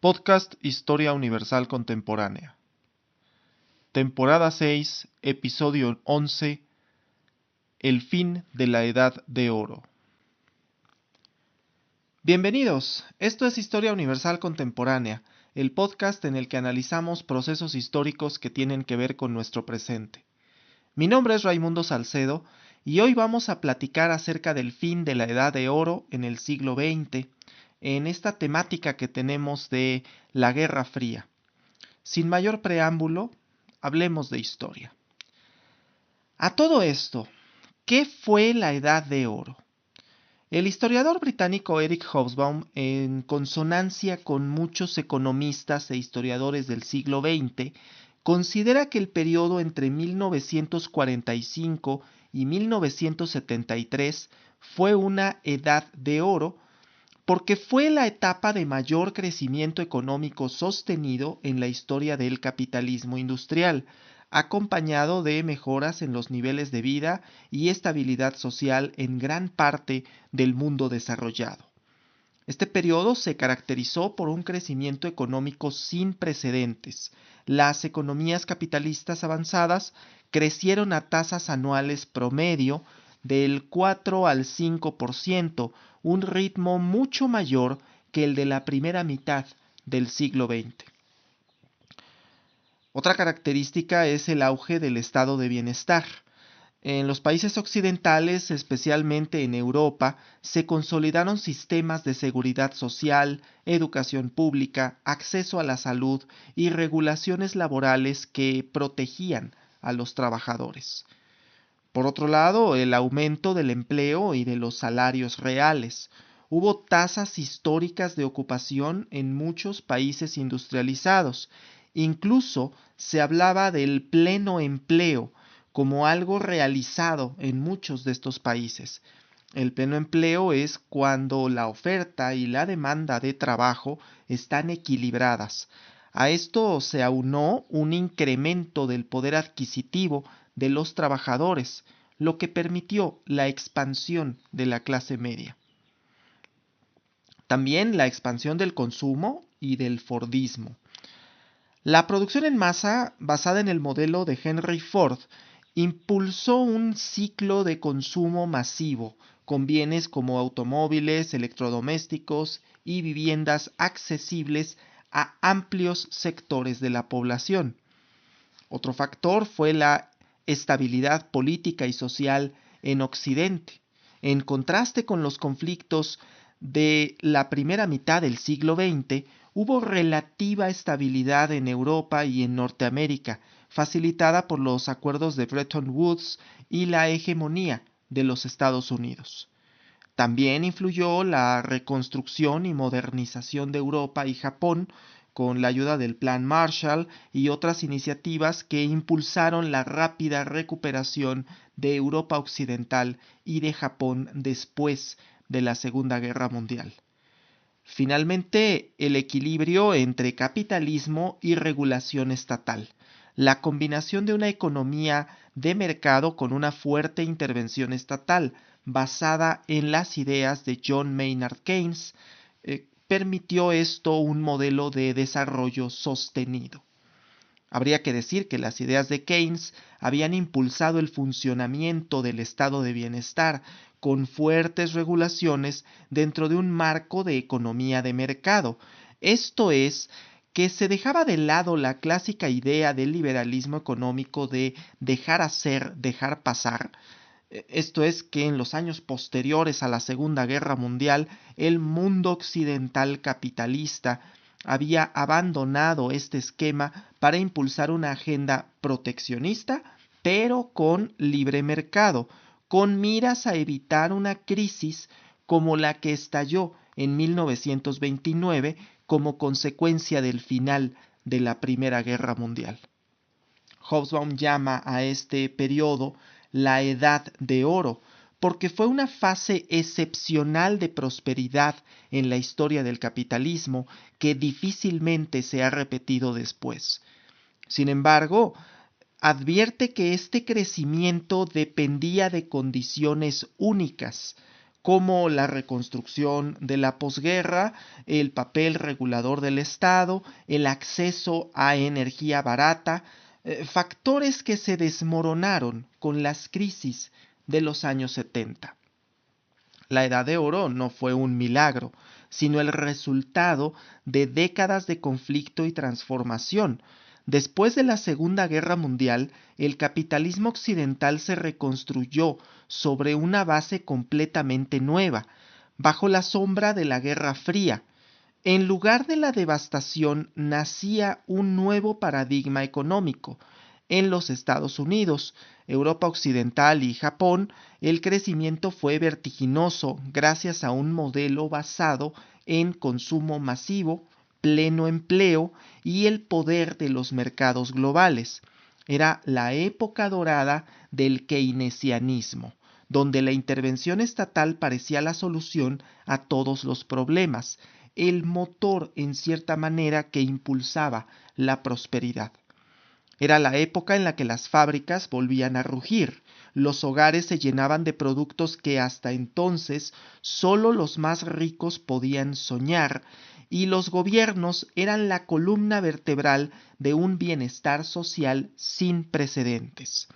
Podcast Historia Universal Contemporánea. Temporada 6, episodio 11. El fin de la Edad de Oro. Bienvenidos, esto es Historia Universal Contemporánea, el podcast en el que analizamos procesos históricos que tienen que ver con nuestro presente. Mi nombre es Raimundo Salcedo y hoy vamos a platicar acerca del fin de la Edad de Oro en el siglo XX, en esta temática que tenemos de la Guerra Fría. Sin mayor preámbulo, hablemos de historia. A todo esto, ¿qué fue la Edad de Oro? El historiador británico Eric Hobsbawm, en consonancia con muchos economistas e historiadores del siglo XX, considera que el periodo entre 1945 y 1973 fue una edad de oro porque fue la etapa de mayor crecimiento económico sostenido en la historia del capitalismo industrial, acompañado de mejoras en los niveles de vida y estabilidad social en gran parte del mundo desarrollado. Este periodo se caracterizó por un crecimiento económico sin precedentes. Las economías capitalistas avanzadas crecieron a tasas anuales promedio del 4 al 5%, un ritmo mucho mayor que el de la primera mitad del siglo XX. Otra característica es el auge del estado de bienestar. En los países occidentales, especialmente en Europa, se consolidaron sistemas de seguridad social, educación pública, acceso a la salud y regulaciones laborales que protegían a los trabajadores. Por otro lado, el aumento del empleo y de los salarios reales. Hubo tasas históricas de ocupación en muchos países industrializados. Incluso se hablaba del pleno empleo como algo realizado en muchos de estos países. El pleno empleo es cuando la oferta y la demanda de trabajo están equilibradas. A esto se aunó un incremento del poder adquisitivo de los trabajadores, lo que permitió la expansión de la clase media. También la expansión del consumo y del Fordismo. La producción en masa, basada en el modelo de Henry Ford, impulsó un ciclo de consumo masivo, con bienes como automóviles, electrodomésticos y viviendas accesibles a amplios sectores de la población. Otro factor fue la estabilidad política y social en Occidente. En contraste con los conflictos de la primera mitad del siglo XX, hubo relativa estabilidad en Europa y en Norteamérica, facilitada por los acuerdos de Bretton Woods y la hegemonía de los Estados Unidos. También influyó la reconstrucción y modernización de Europa y Japón con la ayuda del Plan Marshall y otras iniciativas que impulsaron la rápida recuperación de Europa Occidental y de Japón después de la Segunda Guerra Mundial. Finalmente, el equilibrio entre capitalismo y regulación estatal. La combinación de una economía de mercado con una fuerte intervención estatal basada en las ideas de John Maynard Keynes permitió esto un modelo de desarrollo sostenido. Habría que decir que las ideas de Keynes habían impulsado el funcionamiento del estado de bienestar con fuertes regulaciones dentro de un marco de economía de mercado. Esto es, que se dejaba de lado la clásica idea del liberalismo económico de dejar hacer, dejar pasar. Esto es que en los años posteriores a la Segunda Guerra Mundial, el mundo occidental capitalista había abandonado este esquema para impulsar una agenda proteccionista, pero con libre mercado, con miras a evitar una crisis como la que estalló en 1929 como consecuencia del final de la Primera Guerra Mundial. Hobsbawm llama a este periodo la Edad de Oro, porque fue una fase excepcional de prosperidad en la historia del capitalismo que difícilmente se ha repetido después. Sin embargo, advierte que este crecimiento dependía de condiciones únicas, como la reconstrucción de la posguerra, el papel regulador del Estado, el acceso a energía barata, factores que se desmoronaron con las crisis de los años 70. La Edad de Oro no fue un milagro, sino el resultado de décadas de conflicto y transformación. Después de la Segunda Guerra Mundial, el capitalismo occidental se reconstruyó sobre una base completamente nueva, bajo la sombra de la Guerra Fría. En lugar de la devastación, nacía un nuevo paradigma económico. En los Estados Unidos, Europa Occidental y Japón, el crecimiento fue vertiginoso gracias a un modelo basado en consumo masivo, pleno empleo y el poder de los mercados globales. Era la época dorada del keynesianismo, donde la intervención estatal parecía la solución a todos los problemas, el motor en cierta manera que impulsaba la prosperidad. Era la época en la que las fábricas volvían a rugir, los hogares se llenaban de productos que hasta entonces solo los más ricos podían soñar, y los gobiernos eran la columna vertebral de un bienestar social sin precedentes.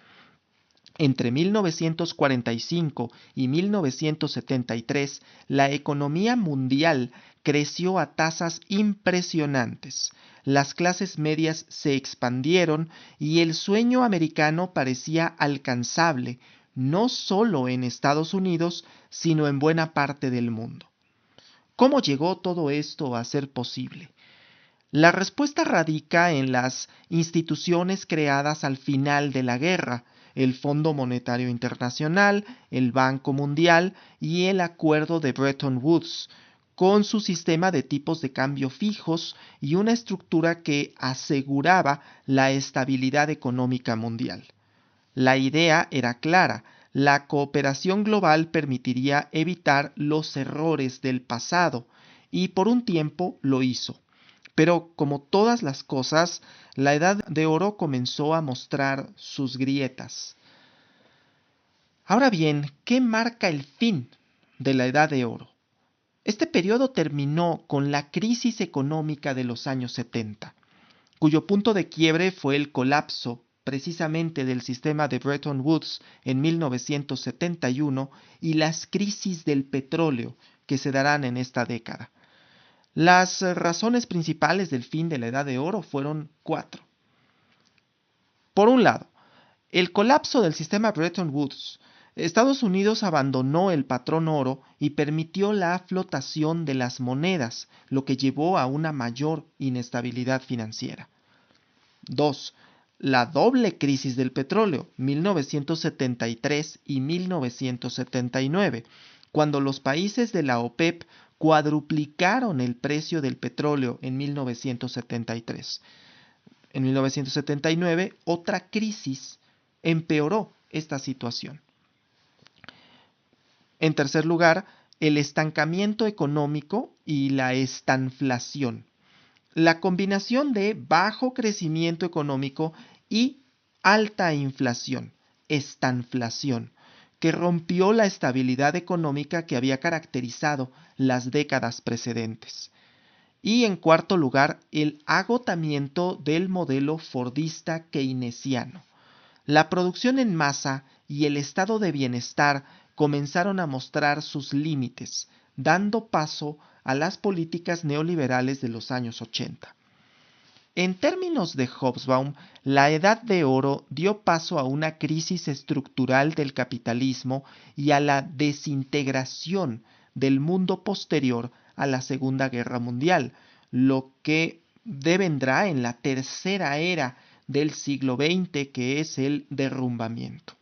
Entre 1945 y 1973, la economía mundial creció a tasas impresionantes. Las clases medias se expandieron y el sueño americano parecía alcanzable, no solo en Estados Unidos, sino en buena parte del mundo. ¿Cómo llegó todo esto a ser posible? La respuesta radica en las instituciones creadas al final de la guerra, el Fondo Monetario Internacional, el Banco Mundial y el Acuerdo de Bretton Woods, con su sistema de tipos de cambio fijos y una estructura que aseguraba la estabilidad económica mundial. La idea era clara: la cooperación global permitiría evitar los errores del pasado, y por un tiempo lo hizo. Pero como todas las cosas, la Edad de Oro comenzó a mostrar sus grietas. Ahora bien, ¿qué marca el fin de la Edad de Oro? Este periodo terminó con la crisis económica de los años 70, cuyo punto de quiebre fue el colapso precisamente del sistema de Bretton Woods en 1971 y las crisis del petróleo que se darán en esta década. Las razones principales del fin de la Edad de Oro fueron 4. Por un lado, el colapso del sistema Bretton Woods. Estados Unidos abandonó el patrón oro y permitió la flotación de las monedas, lo que llevó a una mayor inestabilidad financiera. 2. La doble crisis del petróleo, 1973 y 1979, cuando los países de la OPEP cuadruplicaron el precio del petróleo en 1973. En 1979, otra crisis empeoró esta situación. En tercer lugar, el estancamiento económico y la estanflación. La combinación de bajo crecimiento económico y alta inflación, estanflación, que rompió la estabilidad económica que había caracterizado las décadas precedentes. Y en cuarto lugar, el agotamiento del modelo fordista keynesiano. La producción en masa y el estado de bienestar comenzaron a mostrar sus límites, dando paso a las políticas neoliberales de los años 80. En términos de Hobsbawm, la Edad de Oro dio paso a una crisis estructural del capitalismo y a la desintegración del mundo posterior a la Segunda Guerra Mundial, lo que devendrá en la tercera era del siglo XX, que es el derrumbamiento.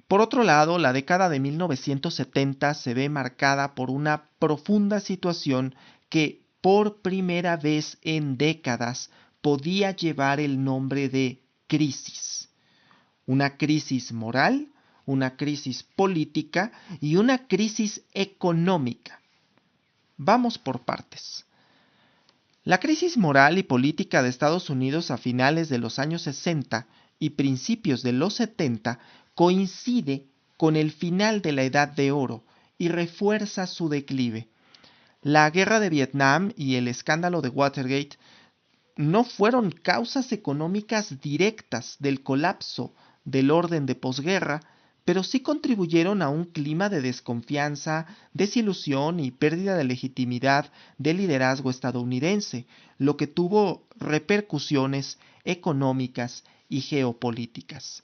Por otro lado, la década de 1970 se ve marcada por una profunda situación que por primera vez en décadas podía llevar el nombre de crisis. Una crisis moral, una crisis política y una crisis económica. Vamos por partes. La crisis moral y política de Estados Unidos a finales de los años 60 y principios de los 70 coincide con el final de la Edad de Oro y refuerza su declive. La guerra de Vietnam y el escándalo de Watergate no fueron causas económicas directas del colapso del orden de posguerra, pero sí contribuyeron a un clima de desconfianza, desilusión y pérdida de legitimidad del liderazgo estadounidense, lo que tuvo repercusiones económicas y geopolíticas.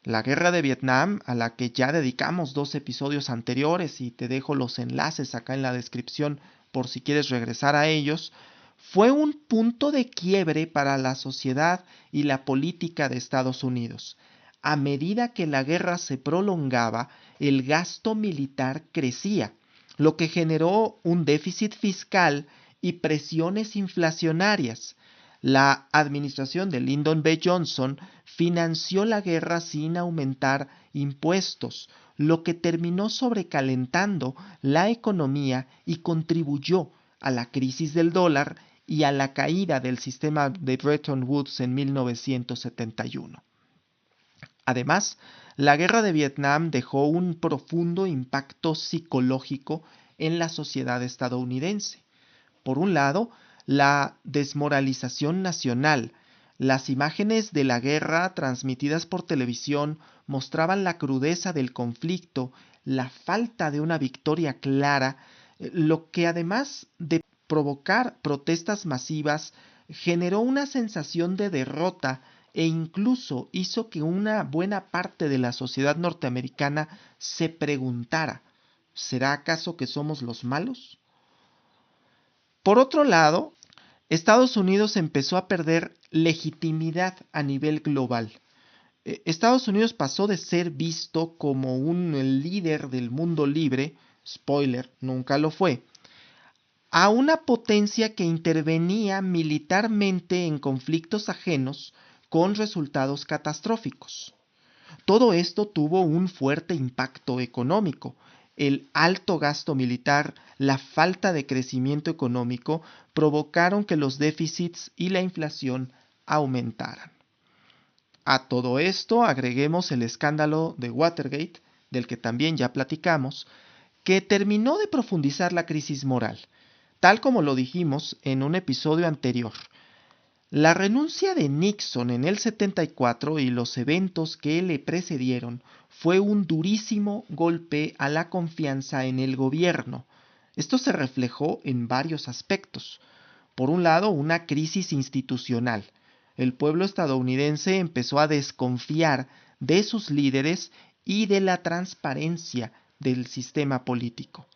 La guerra de Vietnam, a la que ya dedicamos 2 episodios anteriores y te dejo los enlaces acá en la descripción por si quieres regresar a ellos, fue un punto de quiebre para la sociedad y la política de Estados Unidos. A medida que la guerra se prolongaba, el gasto militar crecía, lo que generó un déficit fiscal y presiones inflacionarias. La administración de Lyndon B. Johnson financió la guerra sin aumentar impuestos, lo que terminó sobrecalentando la economía y contribuyó a la crisis del dólar y a la caída del sistema de Bretton Woods en 1971. Además, la guerra de Vietnam dejó un profundo impacto psicológico en la sociedad estadounidense. Por un lado, la desmoralización nacional. Las imágenes de la guerra transmitidas por televisión mostraban la crudeza del conflicto, la falta de una victoria clara, lo que además de provocar protestas masivas, generó una sensación de derrota e incluso hizo que una buena parte de la sociedad norteamericana se preguntara, ¿será acaso que somos los malos? Por otro lado, Estados Unidos empezó a perder legitimidad a nivel global. Estados Unidos pasó de ser visto como un líder del mundo libre, spoiler, nunca lo fue, a una potencia que intervenía militarmente en conflictos ajenos con resultados catastróficos. Todo esto tuvo un fuerte impacto económico. El alto gasto militar, la falta de crecimiento económico provocaron que los déficits y la inflación aumentaran. A todo esto agreguemos el escándalo de Watergate, del que también ya platicamos, que terminó de profundizar la crisis moral, tal como lo dijimos en un episodio anterior. La renuncia de Nixon en el 74 y los eventos que le precedieron fue un durísimo golpe a la confianza en el gobierno. Esto se reflejó en varios aspectos. Por un lado, una crisis institucional. El pueblo estadounidense empezó a desconfiar de sus líderes y de la transparencia del sistema político.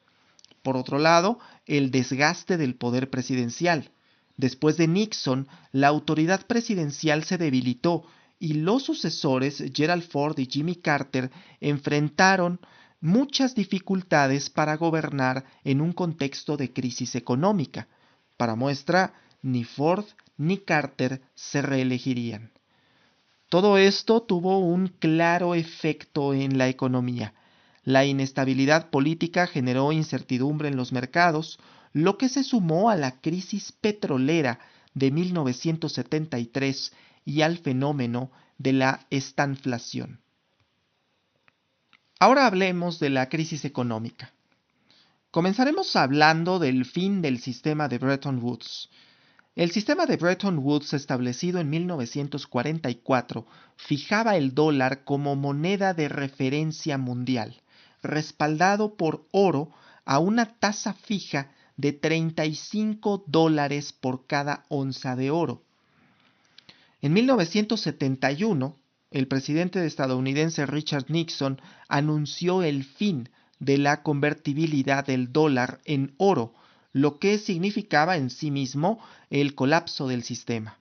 Por otro lado, el desgaste del poder presidencial. Después de Nixon, la autoridad presidencial se debilitó y los sucesores, Gerald Ford y Jimmy Carter, enfrentaron muchas dificultades para gobernar en un contexto de crisis económica. Para muestra, ni Ford ni Carter se reelegirían. Todo esto tuvo un claro efecto en la economía. La inestabilidad política generó incertidumbre en los mercados, lo que se sumó a la crisis petrolera de 1973 y al fenómeno de la estanflación. Ahora hablemos de la crisis económica. Comenzaremos hablando del fin del sistema de Bretton Woods. El sistema de Bretton Woods, establecido en 1944, fijaba el dólar como moneda de referencia mundial, respaldado por oro a una tasa fija de $35 por cada onza de oro. En 1971, el presidente estadounidense Richard Nixon anunció el fin de la convertibilidad del dólar en oro, lo que significaba en sí mismo el colapso del sistema.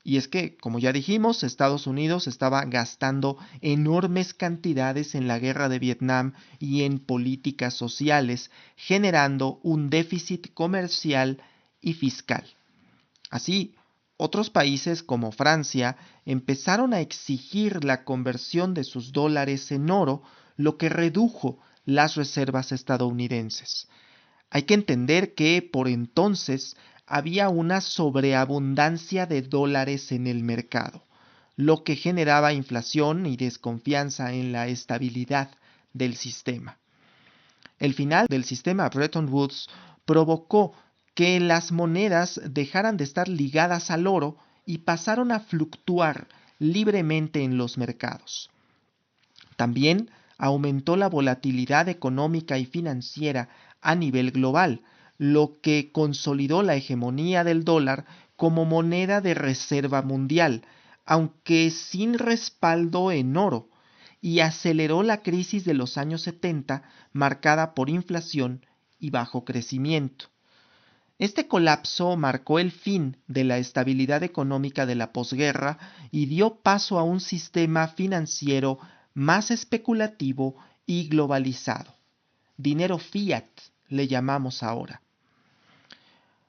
Y es que, como ya dijimos, Estados Unidos estaba gastando enormes cantidades en la guerra de Vietnam y en políticas sociales, generando un déficit comercial y fiscal. Así, otros países como Francia empezaron a exigir la conversión de sus dólares en oro, lo que redujo las reservas estadounidenses. Hay que entender que por entonces había una sobreabundancia de dólares en el mercado, lo que generaba inflación y desconfianza en la estabilidad del sistema. El final del sistema Bretton Woods provocó que las monedas dejaran de estar ligadas al oro y pasaron a fluctuar libremente en los mercados. También aumentó la volatilidad económica y financiera a nivel global, lo que consolidó la hegemonía del dólar como moneda de reserva mundial, aunque sin respaldo en oro, y aceleró la crisis de los años 70, marcada por inflación y bajo crecimiento. Este colapso marcó el fin de la estabilidad económica de la posguerra y dio paso a un sistema financiero más especulativo y globalizado. Dinero fiat le llamamos ahora.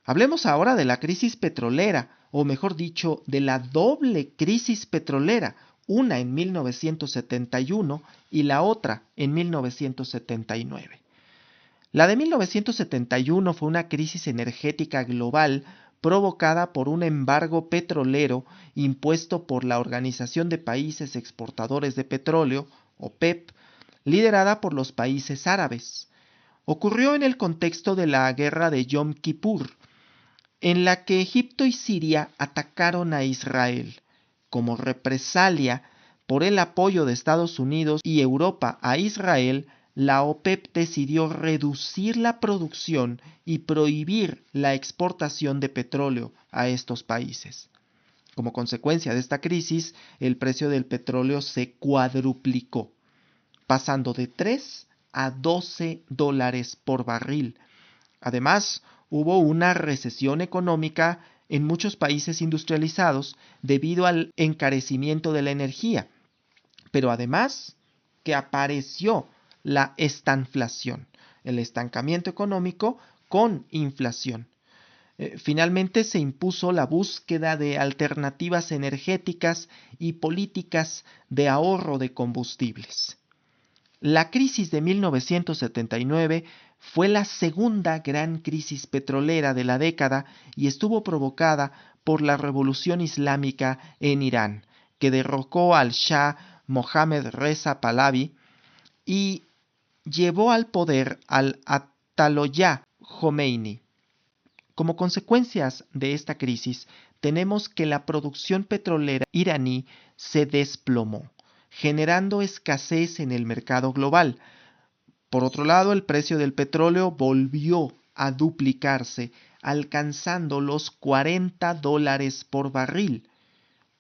Hablemos ahora de la crisis petrolera, o mejor dicho, de la doble crisis petrolera, una en 1971 y la otra en 1979. La de 1971 fue una crisis energética global provocada por un embargo petrolero impuesto por la Organización de Países Exportadores de Petróleo, OPEP, liderada por los países árabes. Ocurrió en el contexto de la guerra de Yom Kippur, en la que Egipto y Siria atacaron a Israel. Como represalia por el apoyo de Estados Unidos y Europa a Israel, la OPEP decidió reducir la producción y prohibir la exportación de petróleo a estos países. Como consecuencia de esta crisis, el precio del petróleo se cuadruplicó, pasando de 3 a 12 dólares por barril. Además, hubo una recesión económica en muchos países industrializados debido al encarecimiento de la energía. Pero además que apareció la estanflación, el estancamiento económico con inflación. Finalmente se impuso la búsqueda de alternativas energéticas y políticas de ahorro de combustibles. La crisis de 1979 fue la segunda gran crisis petrolera de la década y estuvo provocada por la revolución islámica en Irán, que derrocó al Shah Mohammad Reza Pahlavi y llevó al poder al Ayatollah Khomeini. Como consecuencias de esta crisis, tenemos que la producción petrolera iraní se desplomó, generando escasez en el mercado global. Por otro lado, el precio del petróleo volvió a duplicarse, alcanzando los 40 dólares por barril.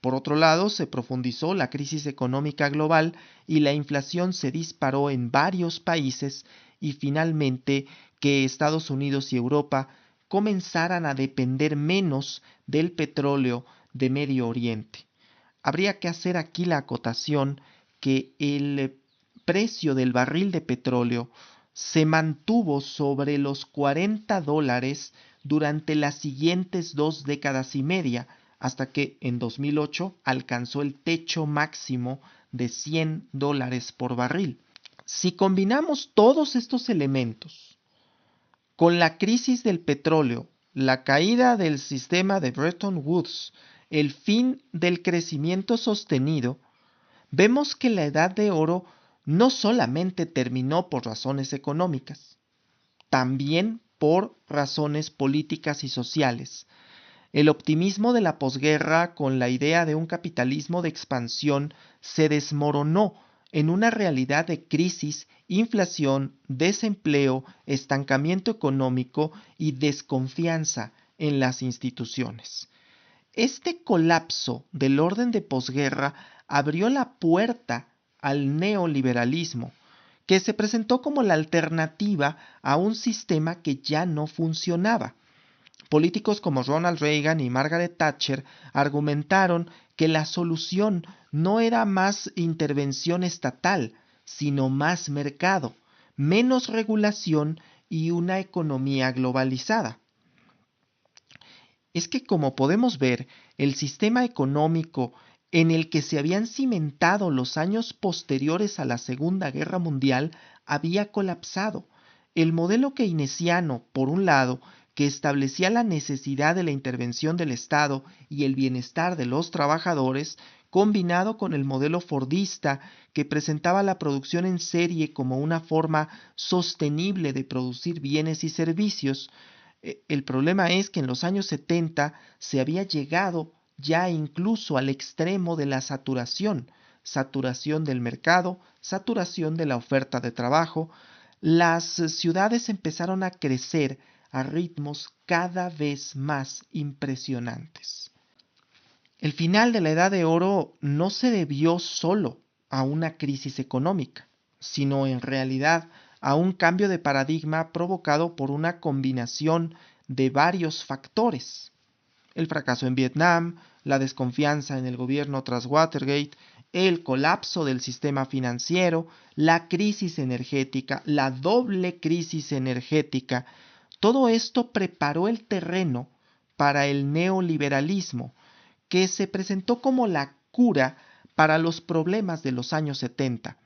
Por otro lado, se profundizó la crisis económica global y la inflación se disparó en varios países y finalmente que Estados Unidos y Europa comenzaran a depender menos del petróleo de Medio Oriente. Habría que hacer aquí la acotación que el precio del barril de petróleo se mantuvo sobre los 40 dólares durante las siguientes 2 décadas y media, hasta que en 2008 alcanzó el techo máximo de 100 dólares por barril. Si combinamos todos estos elementos con la crisis del petróleo, la caída del sistema de Bretton Woods, el fin del crecimiento sostenido, vemos que la edad de oro no solamente terminó por razones económicas, también por razones políticas y sociales. El optimismo de la posguerra con la idea de un capitalismo de expansión se desmoronó en una realidad de crisis, inflación, desempleo, estancamiento económico y desconfianza en las instituciones. Este colapso del orden de posguerra abrió la puerta al neoliberalismo, que se presentó como la alternativa a un sistema que ya no funcionaba. Políticos como Ronald Reagan y Margaret Thatcher argumentaron que la solución no era más intervención estatal, sino más mercado, menos regulación y una economía globalizada. Es que, como podemos ver, el sistema económico en el que se habían cimentado los años posteriores a la Segunda Guerra Mundial había colapsado. El modelo keynesiano, por un lado, que establecía la necesidad de la intervención del Estado y el bienestar de los trabajadores, combinado con el modelo fordista que presentaba la producción en serie como una forma sostenible de producir bienes y servicios. El problema es que en los años 70 se había llegado ya incluso al extremo de la saturación, saturación del mercado, saturación de la oferta de trabajo. Las ciudades empezaron a crecer a ritmos cada vez más impresionantes. El final de la Edad de Oro no se debió solo a una crisis económica, sino en realidad a un cambio de paradigma provocado por una combinación de varios factores. El fracaso en Vietnam, la desconfianza en el gobierno tras Watergate, el colapso del sistema financiero, la crisis energética, la doble crisis energética. Todo esto preparó el terreno para el neoliberalismo, que se presentó como la cura para los problemas de los años 70,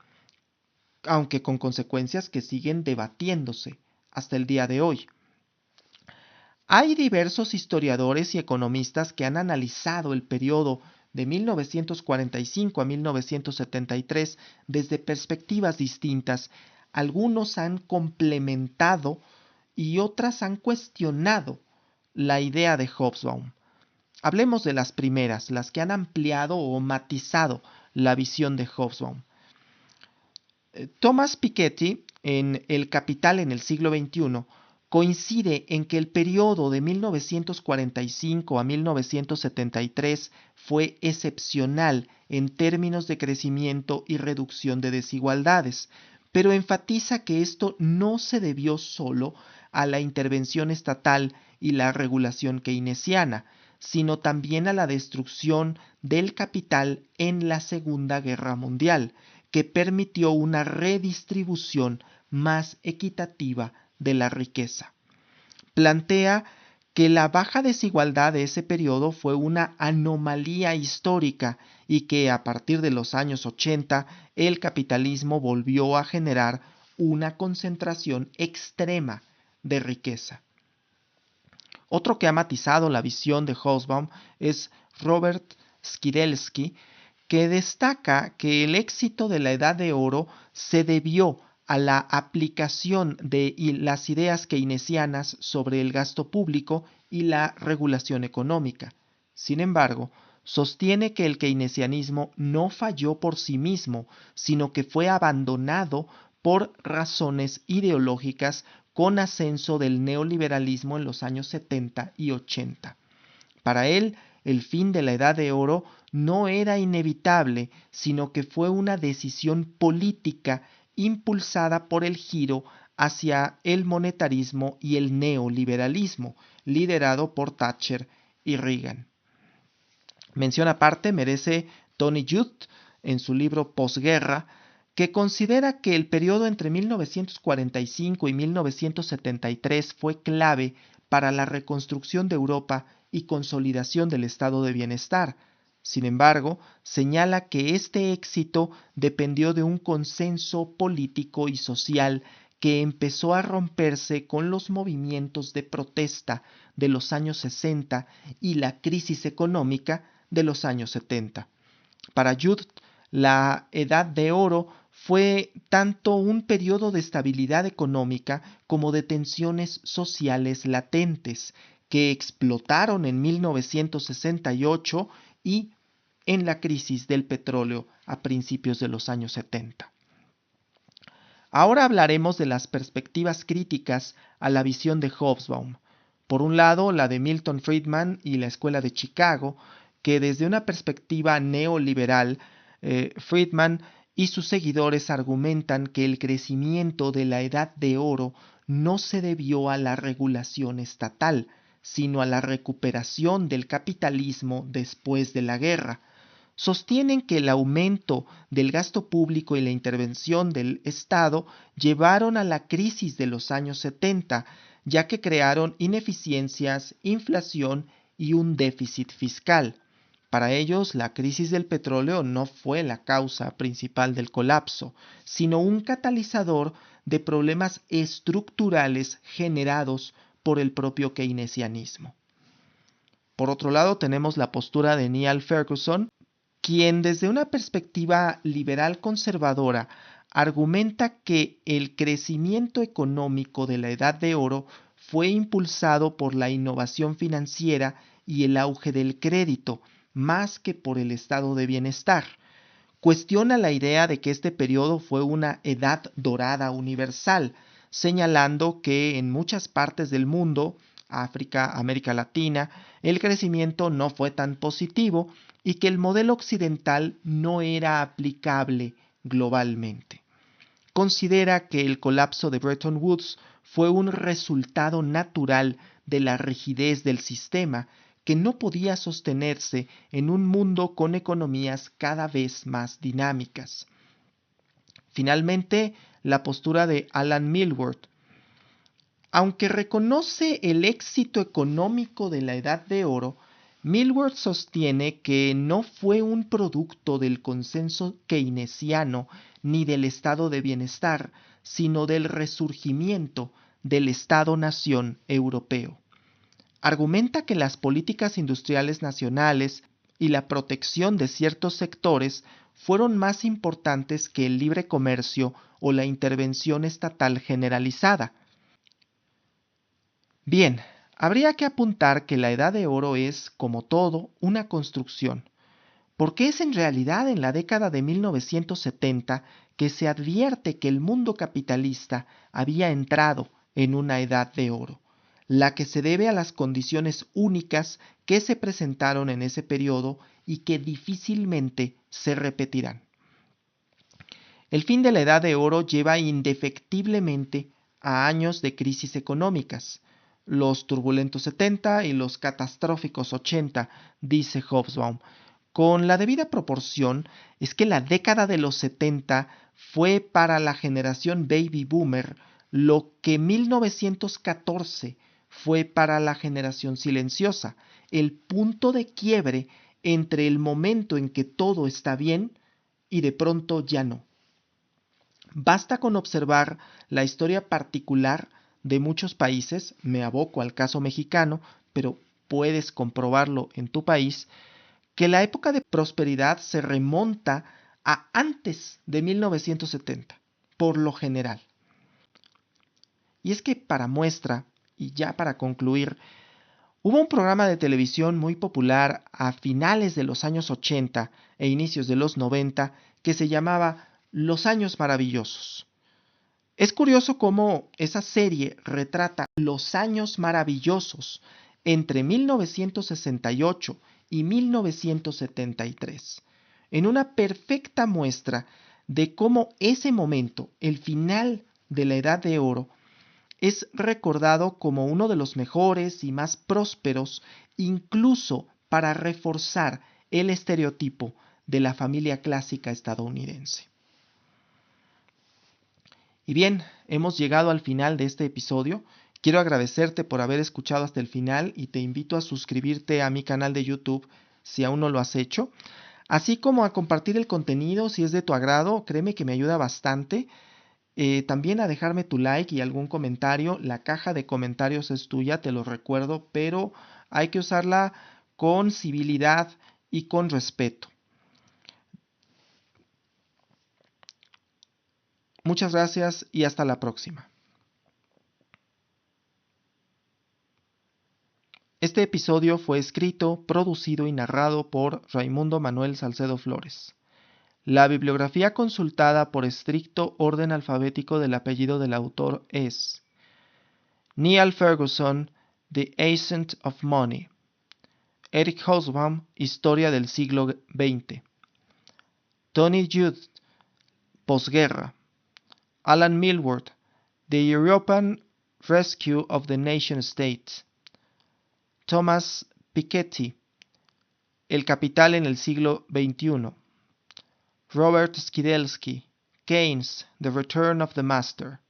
aunque con consecuencias que siguen debatiéndose hasta el día de hoy. Hay diversos historiadores y economistas que han analizado el periodo de 1945 a 1973 desde perspectivas distintas. Algunos han complementado y otras han cuestionado la idea de Hobsbawm. Hablemos de las primeras, las que han ampliado o matizado la visión de Hobsbawm. Thomas Piketty, en El Capital en el siglo XXI, coincide en que el periodo de 1945 a 1973 fue excepcional en términos de crecimiento y reducción de desigualdades, pero enfatiza que esto no se debió solo a la intervención estatal y la regulación keynesiana, sino también a la destrucción del capital en la Segunda Guerra Mundial, que permitió una redistribución más equitativa de la riqueza. Plantea que la baja desigualdad de ese periodo fue una anomalía histórica y que a partir de los años 80 el capitalismo volvió a generar una concentración extrema de riqueza. Otro que ha matizado la visión de Hobsbawm es Robert Skidelsky, que destaca que el éxito de la Edad de Oro se debió a la aplicación de las ideas keynesianas sobre el gasto público y la regulación económica. Sin embargo, sostiene que el keynesianismo no falló por sí mismo, sino que fue abandonado por razones ideológicas con ascenso del neoliberalismo en los años 70 y 80. Para él, el fin de la Edad de Oro no era inevitable, sino que fue una decisión política impulsada por el giro hacia el monetarismo y el neoliberalismo, liderado por Thatcher y Reagan. Mención aparte merece Tony Judt en su libro Posguerra, que considera que el periodo entre 1945 y 1973 fue clave para la reconstrucción de Europa y consolidación del estado de bienestar. Sin embargo, señala que este éxito dependió de un consenso político y social que empezó a romperse con los movimientos de protesta de los años 60 y la crisis económica de los años 70. Para Judd, la Edad de Oro fue tanto un periodo de estabilidad económica como de tensiones sociales latentes que explotaron en 1968 y en la crisis del petróleo a principios de los años 70. Ahora hablaremos de las perspectivas críticas a la visión de Hobsbawm. Por un lado, la de Milton Friedman y la Escuela de Chicago, que desde una perspectiva neoliberal, Friedman y sus seguidores argumentan que el crecimiento de la Edad de Oro no se debió a la regulación estatal, sino a la recuperación del capitalismo después de la guerra. Sostienen que el aumento del gasto público y la intervención del Estado llevaron a la crisis de los años 70, ya que crearon ineficiencias, inflación y un déficit fiscal. Para ellos, la crisis del petróleo no fue la causa principal del colapso, sino un catalizador de problemas estructurales generados por el propio keynesianismo. Por otro lado, tenemos la postura de Niall Ferguson, quien desde una perspectiva liberal conservadora argumenta que el crecimiento económico de la Edad de Oro fue impulsado por la innovación financiera y el auge del crédito, más que por el estado de bienestar. Cuestiona la idea de que este periodo fue una edad dorada universal, señalando que en muchas partes del mundo, África, América Latina, el crecimiento no fue tan positivo y que el modelo occidental no era aplicable globalmente. Considera que el colapso de Bretton Woods fue un resultado natural de la rigidez del sistema que no podía sostenerse en un mundo con economías cada vez más dinámicas. Finalmente, la postura de Alan Milward. Aunque reconoce el éxito económico de la Edad de Oro, Milward sostiene que no fue un producto del consenso keynesiano ni del estado de bienestar, sino del resurgimiento del Estado-nación europeo. Argumenta que las políticas industriales nacionales y la protección de ciertos sectores fueron más importantes que el libre comercio o la intervención estatal generalizada. Bien, habría que apuntar que la Edad de Oro es, como todo, una construcción, porque es en realidad en la década de 1970 que se advierte que el mundo capitalista había entrado en una Edad de Oro, la que se debe a las condiciones únicas que se presentaron en ese periodo y que difícilmente se repetirán. El fin de la Edad de Oro lleva indefectiblemente a años de crisis económicas, los turbulentos 70 y los catastróficos 80, dice Hobsbawm. Con la debida proporción es que la década de los 70 fue para la generación baby boomer lo que 1914 fue para la generación silenciosa, el punto de quiebre entre el momento en que todo está bien y de pronto ya no. Basta con observar la historia particular de muchos países, me aboco al caso mexicano, pero puedes comprobarlo en tu país, que la época de prosperidad se remonta a antes de 1970, por lo general. Y es que para muestra, y ya para concluir, hubo un programa de televisión muy popular a finales de los años 80 e inicios de los 90 que se llamaba Los Años Maravillosos. Es curioso cómo esa serie retrata los años maravillosos entre 1968 y 1973, en una perfecta muestra de cómo ese momento, el final de la Edad de Oro, es recordado como uno de los mejores y más prósperos, incluso para reforzar el estereotipo de la familia clásica estadounidense. Y bien, hemos llegado al final de este episodio. Quiero agradecerte por haber escuchado hasta el final y te invito a suscribirte a mi canal de YouTube si aún no lo has hecho, así como a compartir el contenido si es de tu agrado. Créeme que me ayuda bastante. También a dejarme tu like y algún comentario. La caja de comentarios es tuya, te lo recuerdo, pero hay que usarla con civilidad y con respeto. Muchas gracias y hasta la próxima. Este episodio fue escrito, producido y narrado por Raimundo Manuel Salcedo Flores. La bibliografía consultada por estricto orden alfabético del apellido del autor es Niall Ferguson, The Ascent of Money, Eric Hobsbawm, Historia del siglo XX, Tony Judt, Posguerra, Alan Milward, The European Rescue of the Nation State, Thomas Piketty, El capital en el siglo XXI, Robert Skidelsky, Keynes, The Return of the Master,